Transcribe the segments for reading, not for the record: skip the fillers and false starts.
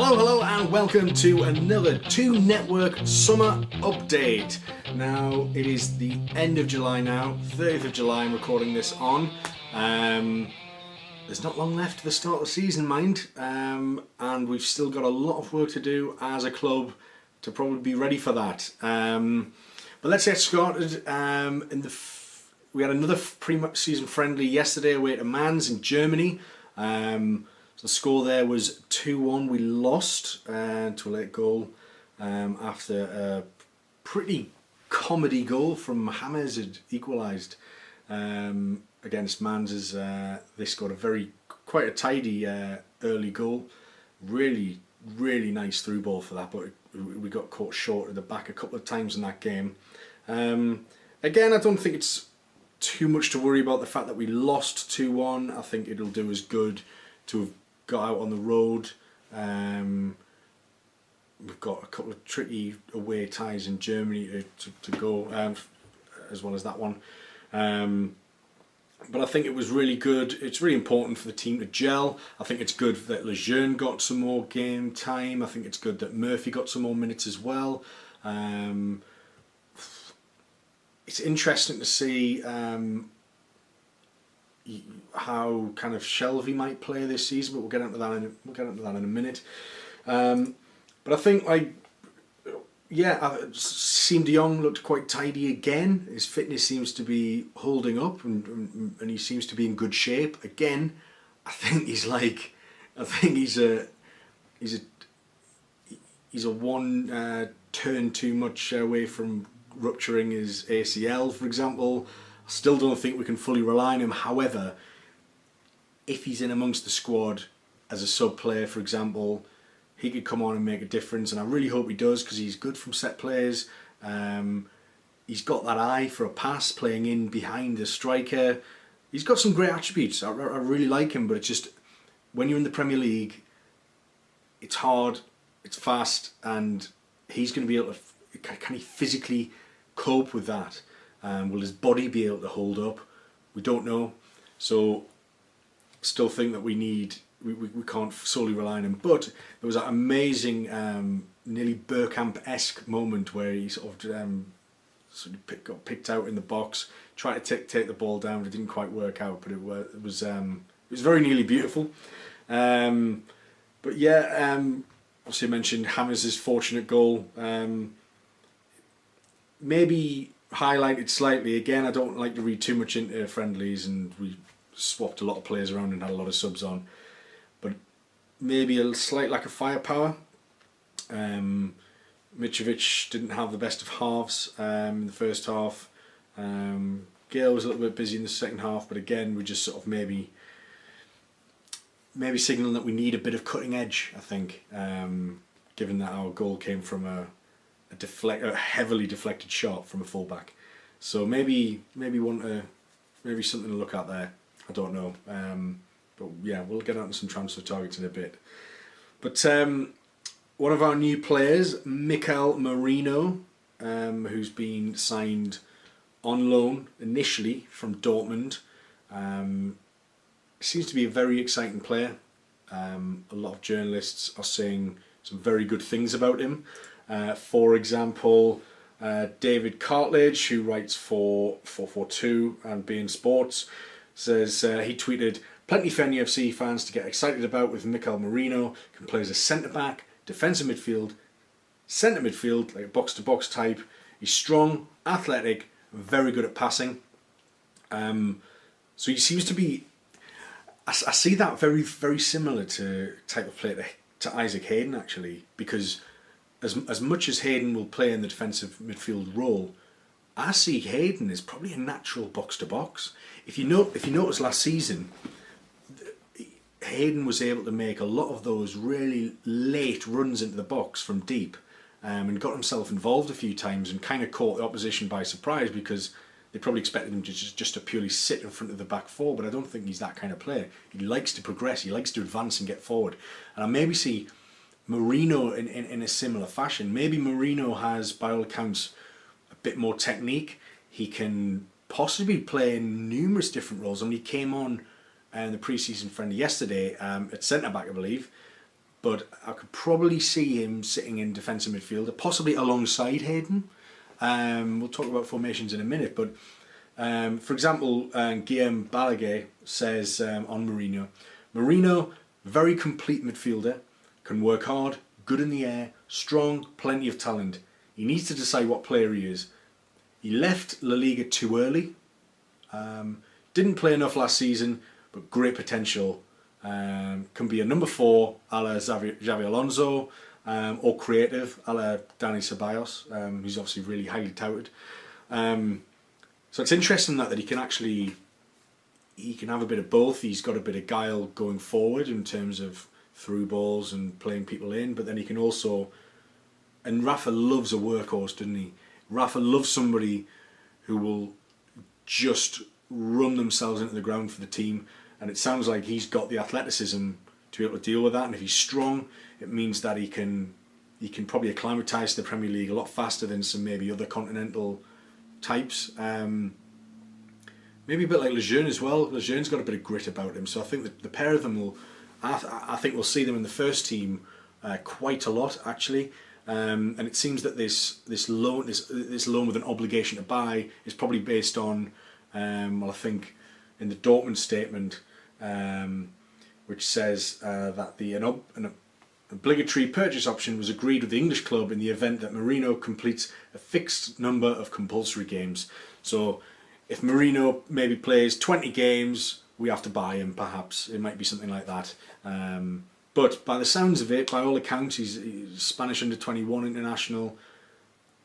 Hello and welcome to another Toon Network Summer Update. Now, it is the end of July now, 30th of July I'm recording this on. There's not long left to the start of the season, mind, and we've still got a lot of work to do as a club to probably be ready for that. But let's get started. We had another pre-season friendly yesterday away to Mainz in Germany. So the score there was 2-1. We lost to a late goal after a pretty comedy goal from James had equalised against Mainz. As they scored quite a tidy early goal. Really nice through ball for that, but we got caught short at the back a couple of times in that game. Again, I don't think it's too much to worry about the fact that we lost 2-1. I think it'll do us good to have got out on the road. We've got a couple of tricky away ties in Germany to go, as well as that one. But I think it was really good. It's really important for the team to gel. I think it's good that Lejeune got some more game time. I think it's good that Murphy got some more minutes as well. It's interesting to see how kind of Shelvey might play this season, but we'll get into that in a minute. But I think Siem de Jong looked quite tidy again. His fitness seems to be holding up, and he seems to be in good shape again. I think he's a one turn too much away from rupturing his ACL, for example. I still don't think we can fully rely on him. However, if he's in amongst the squad as a sub player, for example, he could come on and make a difference, and I really hope he does, because he's good from set plays. He's got that eye for a pass, playing in behind the striker. He's got some great attributes. I really like him, but it's just, when you're in the Premier League, it's hard, it's fast, and he's going to be able to, can he physically cope with that? Will his body be able to hold up? We don't know. So still think that we can't solely rely on him. But there was that amazing, nearly Bergkamp-esque moment where he sort of got picked out in the box, tried to take the ball down, but it didn't quite work out. But it was very nearly beautiful. But yeah, obviously I mentioned James' fortunate goal. Maybe highlighted slightly. Again, I don't like to read too much into friendlies, and we swapped a lot of players around and had a lot of subs on, but maybe a slight lack of firepower. Mitrovic didn't have the best of halves in the first half. Gale was a little bit busy in the second half, but again, we just sort of maybe signalling that we need a bit of cutting edge, I think, given that our goal came from a heavily deflected shot from a fullback. So maybe something to look at there. I don't know. But yeah, we'll get on to some transfer targets in a bit. But one of our new players, Merino, who's been signed on loan initially from Dortmund, seems to be a very exciting player. A lot of journalists are saying some very good things about him. For example, David Cartledge, who writes for 442 and beIN Sports, says he tweeted, "Plenty for NFC fans to get excited about with Merino. Can play as a centre-back, defensive midfield, centre midfield, like a box-to-box type. He's strong, athletic, very good at passing." So he seems to be... I see that very similar to type of player to Isaac Hayden, actually, because as much as Hayden will play in the defensive midfield role, I see Hayden as probably a natural box-to-box. If you notice last season, Hayden was able to make a lot of those really late runs into the box from deep, and got himself involved a few times and kind of caught the opposition by surprise, because they probably expected him to just to purely sit in front of the back four, but I don't think he's that kind of player. He likes to progress, he likes to advance and get forward. And I maybe see Merino in a similar fashion. Maybe Merino has, by all accounts, a bit more technique. He can possibly play in numerous different roles. I mean, he came on in the pre-season friendly yesterday at centre-back, I believe, but I could probably see him sitting in defensive midfielder, possibly alongside Hayden. We'll talk about formations in a minute, but for example, Guillaume Balaguer says on Merino, very complete midfielder, can work hard, good in the air, strong, plenty of talent. He needs to decide what player he is. He left La Liga too early, didn't play enough last season, but great potential. Can be a number 4 a la Xavi Alonso, or creative a la Dani Ceballos, who's obviously really highly touted. So it's interesting that he can actually, he can have a bit of both. He's got a bit of guile going forward in terms of through balls and playing people in, but then he can also, and Rafa loves a workhorse, doesn't he? Rafa loves somebody who will just run themselves into the ground for the team, and it sounds like he's got the athleticism to be able to deal with that, and if he's strong, it means that he can probably acclimatise to the Premier League a lot faster than some maybe other continental types. Maybe a bit like Lejeune as well. Lejeune's got a bit of grit about him, so I think that the pair of them will, I think we'll see them in the first team quite a lot actually. And it seems that this loan with an obligation to buy is probably based on, well, I think in the Dortmund statement, which says that an obligatory purchase option was agreed with the English club in the event that Merino completes a fixed number of compulsory games. So if Merino maybe plays 20 games, we have to buy him, perhaps. It might be something like that. But by the sounds of it, by all accounts, he's Spanish under-21 international.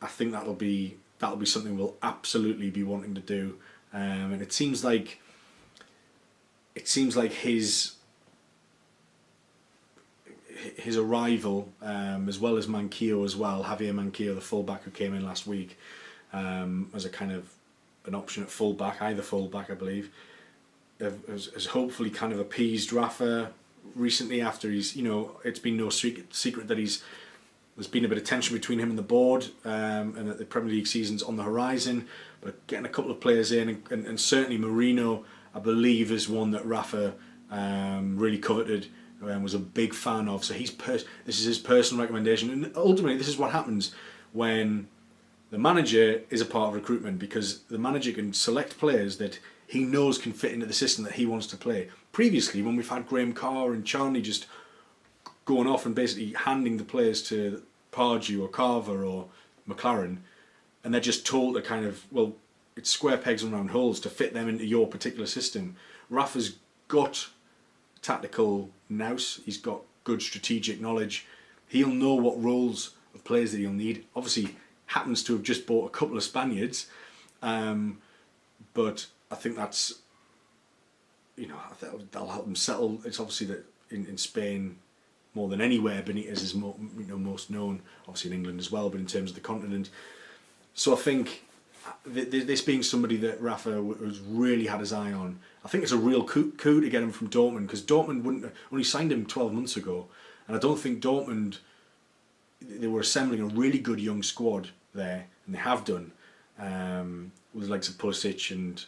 I think that'll be something we'll absolutely be wanting to do. And it seems like his arrival, as well as Manquillo as well, Javier Manquillo, the fullback who came in last week, as a kind of an option at fullback, either fullback I believe, has hopefully kind of appeased Rafa recently after he's, it's been no secret that there's been a bit of tension between him and the board, and that the Premier League season's on the horizon, but getting a couple of players in, and certainly Merino, I believe, is one that Rafa really coveted and was a big fan of. So this is his personal recommendation, and ultimately this is what happens when the manager is a part of recruitment, because the manager can select players that he knows can fit into the system that he wants to play. Previously, when we've had Graham Carr and Charnley just going off and basically handing the players to Pardew or Carver or McLaren, and they're just told to kind of, well, it's square pegs and round holes to fit them into your particular system. Rafa's got tactical nous, he's got good strategic knowledge, he'll know what roles of players that he'll need. Obviously happens to have just bought a couple of Spaniards, but I think that's, that'll help him settle. It's obviously that in Spain, more than anywhere, Benitez is most known, obviously in England as well, but in terms of the continent. So I think this being somebody that Rafa has really had his eye on, I think it's a real coup to get him from Dortmund, because Dortmund only signed him 12 months ago, and I don't think Dortmund, they were assembling a really good young squad there, and they have done, with the likes of Pulisic, and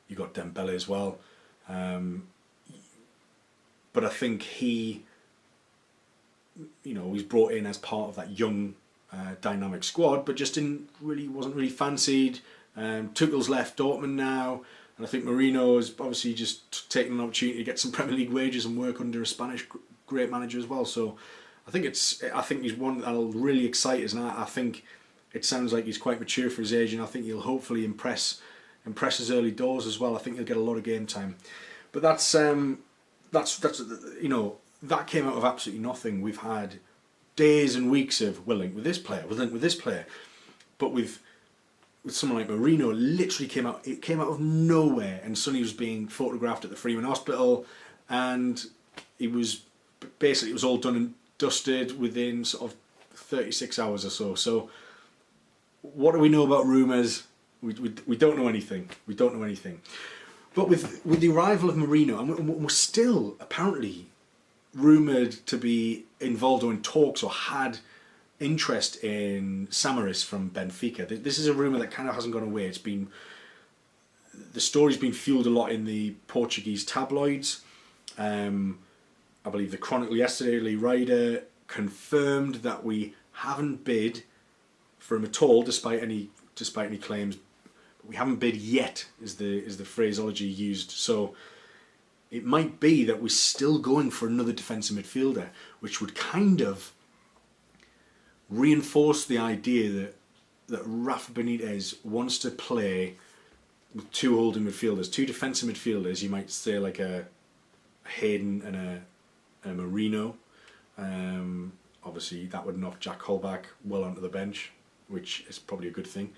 you got Dembele as well. But I think he's brought in as part of that young, dynamic squad, but just wasn't really fancied. Tuchel's left Dortmund now, and I think Merino has obviously just taken an opportunity to get some Premier League wages and work under a Spanish great manager as well. So I think he's one that'll really excite us, and I think it sounds like he's quite mature for his age, and I think he'll hopefully impress his early doors as well. I think he'll get a lot of game time. But that came out of absolutely nothing. We've had days and weeks of we'll link with this player, but with someone like Merino, it came out of nowhere, and suddenly he was being photographed at the Freeman Hospital, and it was all done and dusted within sort of 36 hours or so. So what do we know about Rumours? We don't know anything. We don't know anything. But with the arrival of Merino, and we're still apparently rumoured to be involved or in talks or had interest in Samaris from Benfica. This is a rumour that kind of hasn't gone away. The story's been fueled a lot in the Portuguese tabloids. I believe the Chronicle yesterday, Lee Ryder confirmed that we haven't bid for him at all, despite any claims. We haven't bid yet, is the phraseology used. So it might be that we're still going for another defensive midfielder, which would kind of reinforce the idea that Rafa Benitez wants to play with two holding midfielders, two defensive midfielders. You might say like a Hayden and a Merino. Obviously, that would knock Jack Holback well onto the bench, which is probably a good thing.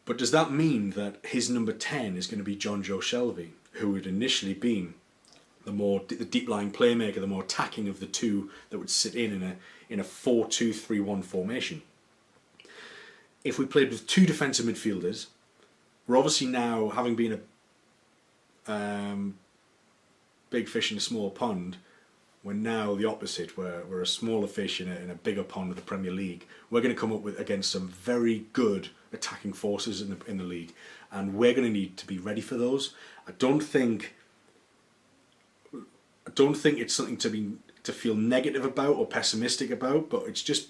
But does that mean that his number 10 is going to be Jonjo Shelvey, who had initially been the deep-lying playmaker, the more attacking of the two that would sit in a 4-2-3-1 formation? If we played with two defensive midfielders, we're obviously now, having been a big fish in a small pond, we're now the opposite. We're a smaller fish in a bigger pond of the Premier League. We're going to come up against some very good attacking forces in the league, and we're going to need to be ready for those. I don't think it's something to feel negative about or pessimistic about, but it's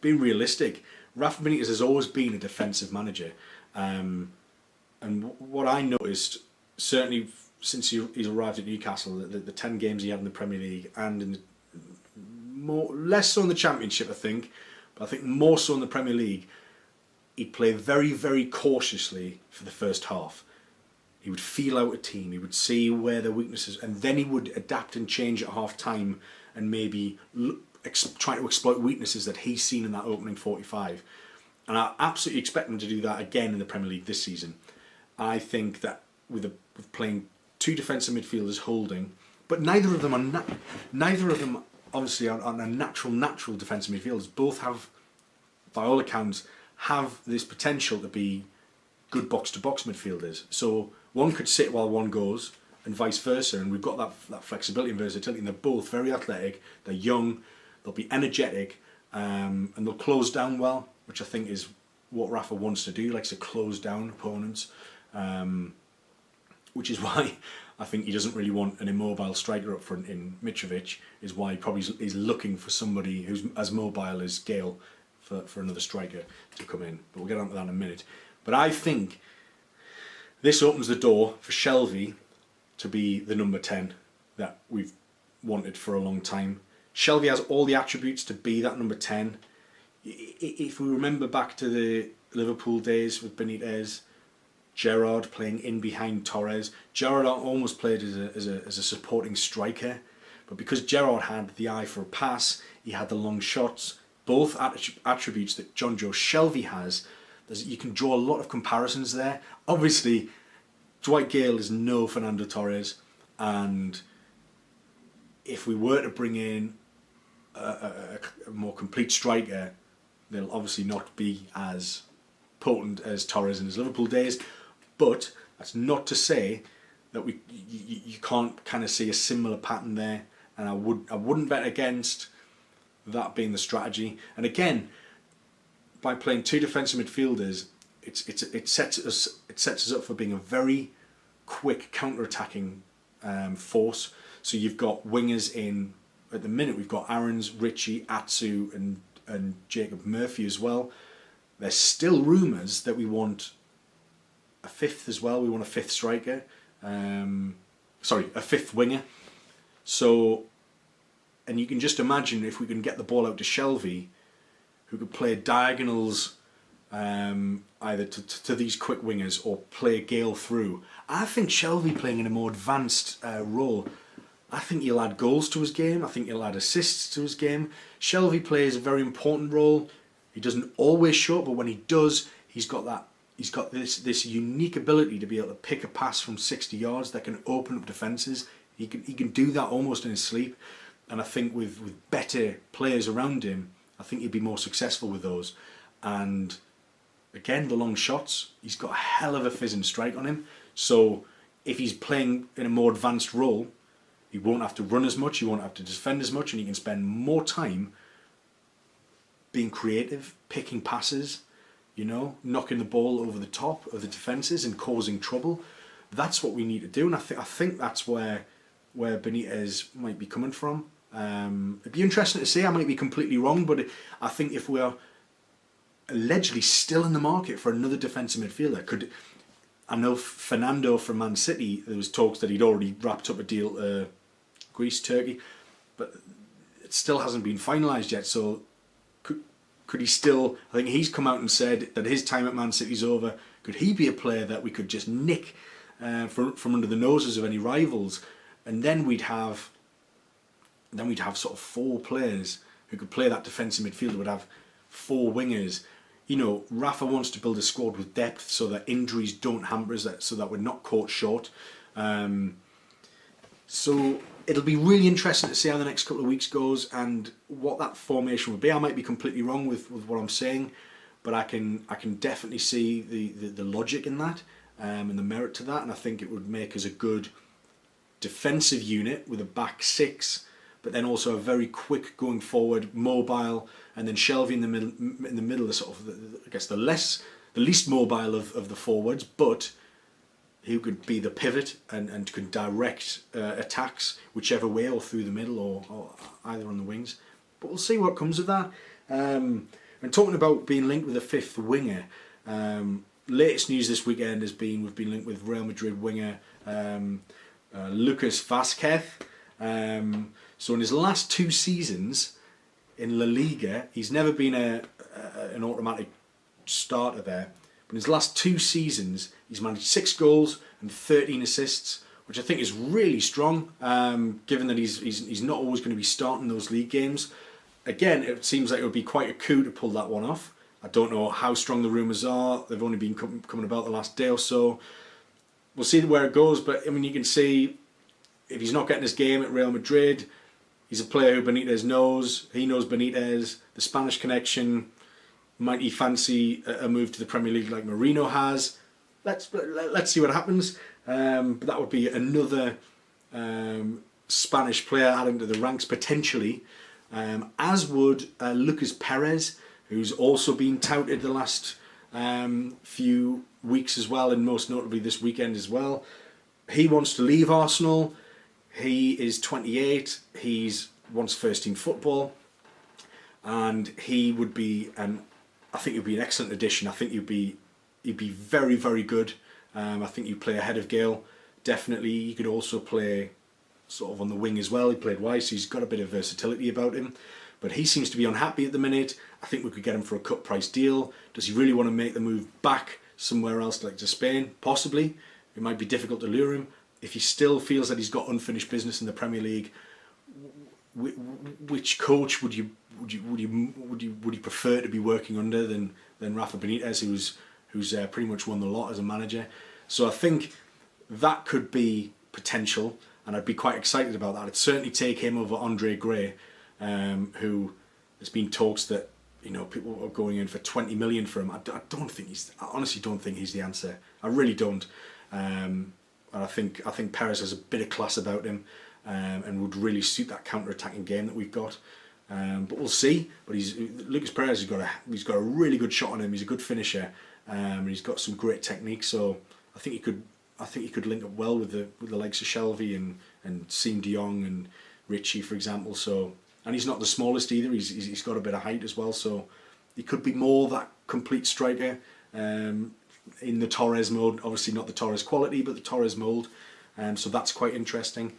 being realistic. Rafa Benitez has always been a defensive manager, and what I noticed, certainly since he's arrived at Newcastle, the 10 games he had in the Premier League and less so in the Championship, I think, but I think more so in the Premier League, he'd play very, very cautiously for the first half. He would feel out a team, he would see where their weaknesses, and then he would adapt and change at half time and maybe try to exploit weaknesses that he's seen in that opening 45. And I absolutely expect him to do that again in the Premier League this season. I think that with playing two defensive midfielders holding, but neither of them obviously are natural defensive midfielders. Both have, by all accounts, have this potential to be good box-to-box midfielders. So one could sit while one goes, and vice versa. And we've got that flexibility and versatility. And they're both very athletic. They're young. They'll be energetic, and they'll close down well, which I think is what Rafa wants to do. He likes to close down opponents, which is why I think he doesn't really want an immobile striker up front in Mitrovic. Is why he probably is looking for somebody who's as mobile as Gale for another striker to come in. But we'll get on to that in a minute. But I think this opens the door for Shelvey to be the number 10 that we've wanted for a long time. Shelvey has all the attributes to be that number 10. If we remember back to the Liverpool days with Benitez, Gerrard playing in behind Torres, Gerrard almost played as a supporting striker, but because Gerrard had the eye for a pass, he had the long shots, both attributes that Jonjo Shelvey has. You can draw a lot of comparisons there. Obviously, Dwight Gale is no Fernando Torres, and if we were to bring in a more complete striker, they'll obviously not be as potent as Torres in his Liverpool days. But that's not to say that you can't kind of see a similar pattern there, and I wouldn't bet against that being the strategy. And again, by playing two defensive midfielders, it sets us up for being a very quick counter-attacking force. So you've got wingers in at the minute. We've got Aarons, Ritchie, Atsu, and Jacob Murphy as well. There's still rumours that we want a fifth as well. We want a fifth striker. A fifth winger. So, and you can just imagine if we can get the ball out to Shelvey, who could play diagonals either to these quick wingers or play Gale through. I think Shelvey playing in a more advanced role, I think he'll add goals to his game. I think he'll add assists to his game. Shelvey plays a very important role. He doesn't always show up, but when he does, he's got this unique ability to be able to pick a pass from 60 yards that can open up defences. He can do that almost in his sleep. And I think with better players around him, I think he'd be more successful with those. And again, the long shots, he's got a hell of a fizzing strike on him. So if he's playing in a more advanced role, he won't have to run as much, he won't have to defend as much, and he can spend more time being creative, picking passes, knocking the ball over the top of the defences and causing trouble. That's what we need to do, and I think that's where where Benitez might be coming from. It'd be interesting to see. I might be completely wrong, but I think if we're allegedly still in the market for another defensive midfielder, I know Fernando from Man City, there was talks that he'd already wrapped up a deal Greece, Turkey, but it still hasn't been finalised yet, so could he still, I think he's come out and said that his time at Man City's over. Could he be a player that we could just nick from under the noses of any rivals, and then we'd have sort of 4 players who could play that defensive midfielder. Would have 4 wingers. You know, Rafa wants to build a squad with depth so that injuries don't hamper us, so that we're not caught short. So it'll be really interesting to see how the next couple of weeks goes and what that formation will be. I might be completely wrong with what I'm saying, but I can definitely see the logic in that and the merit to that, and I think it would make us a good defensive unit with a back 6, but then also a very quick going forward, mobile, and then Shelvey in the middle, sort of I guess the least mobile of the forwards, but who could be the pivot and could direct attacks whichever way, or through the middle, or either on the wings. But we'll see what comes of that. And talking about being linked with a 5th winger, latest news this weekend has been we've been linked with Real Madrid winger Lucas Vázquez. So in his last 2 seasons in La Liga, he's never been an automatic starter there. But in his last 2 seasons, he's managed 6 goals and 13 assists, which I think is really strong, given that he's not always going to be starting those league games. Again, it seems like it would be quite a coup to pull that one off. I don't know how strong the rumours are. They've only been coming about the last day or so. We'll see where it goes, but I mean, you can see if he's not getting his game at Real Madrid, he's a player who Benitez knows. He knows Benitez. The Spanish connection. Might he fancy a move to the Premier League like Merino has? Let's see what happens. But that would be another Spanish player adding to the ranks potentially. As would Lucas Perez, who's also been touted the last few weeks as well, and most notably this weekend as well. He wants to leave Arsenal. He is 28. He's wants first team football, and he would be I think he'd be an excellent addition. I think he'd be very, very good. I think he'd play ahead of Gale. Definitely, he could also play sort of on the wing as well. He played wide, so he's got a bit of versatility about him. But he seems to be unhappy at the minute. I think we could get him for a cut price deal. Does he really want to make the move back somewhere else, like to Spain? Possibly. It might be difficult to lure him. If he still feels that he's got unfinished business in the Premier League, which coach would you prefer to be working under than Rafa Benitez, who's pretty much won the lot as a manager? So I think that could be potential, and I'd be quite excited about that. I'd certainly take him over Andre Gray, who there's been talks that people are going in for 20 million for him. I honestly don't think he's the answer. I really don't. And I think Perez has a bit of class about him, and would really suit that counter-attacking game that we've got. But we'll see. But Lucas Perez he's got a really good shot on him. He's a good finisher, and he's got some great technique. So I think he could link up well with the likes of Shelvey and Siem de Jong and Richie, for example. So, and he's not the smallest either. He's got a bit of height as well. So he could be more that complete striker in the Torres mode. Obviously not the Torres quality, but the Torres mould. So that's quite interesting.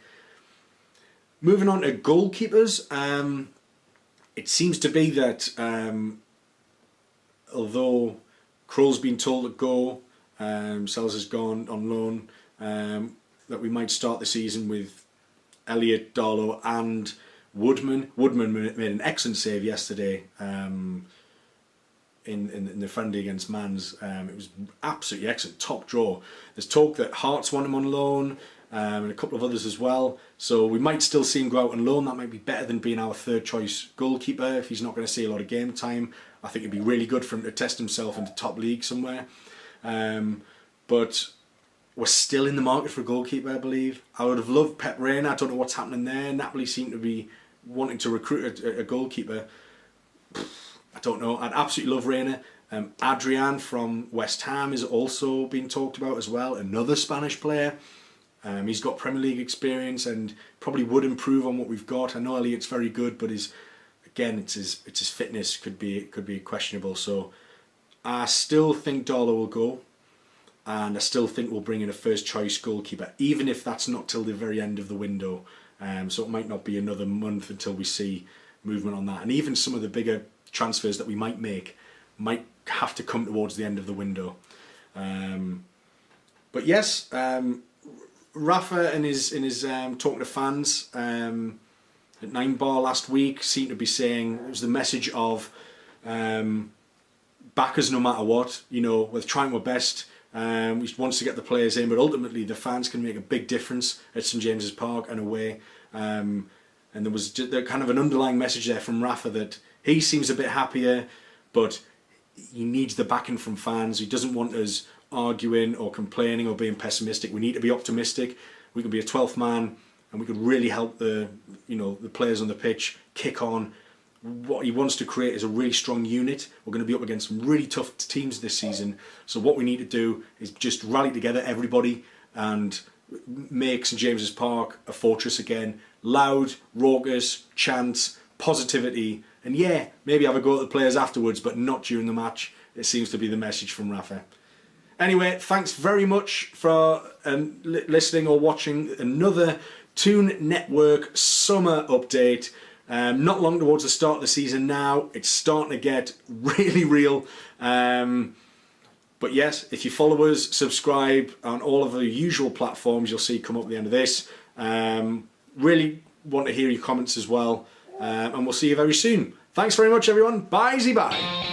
Moving on to goalkeepers, it seems to be that although Krul's been told to go, Sells has gone on loan, that we might start the season with Elliott, Darlow and Woodman. Woodman made an excellent save yesterday in the friendly against Mainz. It was absolutely excellent, top draw. There's talk that Hearts want him on loan, and a couple of others as well. So we might still see him go out on loan. That might be better than being our third choice goalkeeper if he's not going to see a lot of game time. I think it'd be really good for him to test himself in the top league somewhere. But we're still in the market for a goalkeeper, I believe. I would have loved Pep Reina. I don't know what's happening there. Napoli seem to be wanting to recruit a goalkeeper. I don't know. I'd absolutely love Reina. Adrian from West Ham is also being talked about as well. Another Spanish player. He's got Premier League experience and probably would improve on what we've got. I know Elliot's very good, but it's his fitness could be questionable. So I still think Darlow will go, and I still think we'll bring in a first choice goalkeeper, even if that's not till the very end of the window. So it might not be another month until we see movement on that. And even some of the bigger transfers that we might make might have to come towards the end of the window. But yes, Rafa in his talking to fans at 9 Bar last week seemed to be saying, it was the message of backers no matter what, you know, we're trying our best. We wants to get the players in, but ultimately the fans can make a big difference at St James's Park and away. And there was kind of an underlying message there from Rafa that he seems a bit happier, but he needs the backing from fans. He doesn't want us arguing or complaining or being pessimistic. We need to be optimistic. We could be a 12th man, and we could really help the players on the pitch kick on. What he wants to create is a really strong unit. We're going to be up against some really tough teams this season. So what we need to do is just rally together, everybody, and make St James's Park a fortress again. Loud, raucous, chants, positivity, and yeah, maybe have a go at the players afterwards, but not during the match. It seems to be the message from Rafa. Anyway, thanks very much for listening or watching another Toon Network summer update. Not long towards the start of the season now. It's starting to get really real. But yes, if you follow us, subscribe on all of the usual platforms, you'll see come up at the end of this. Really want to hear your comments as well. And we'll see you very soon. Thanks very much, everyone. Bye-zy-bye.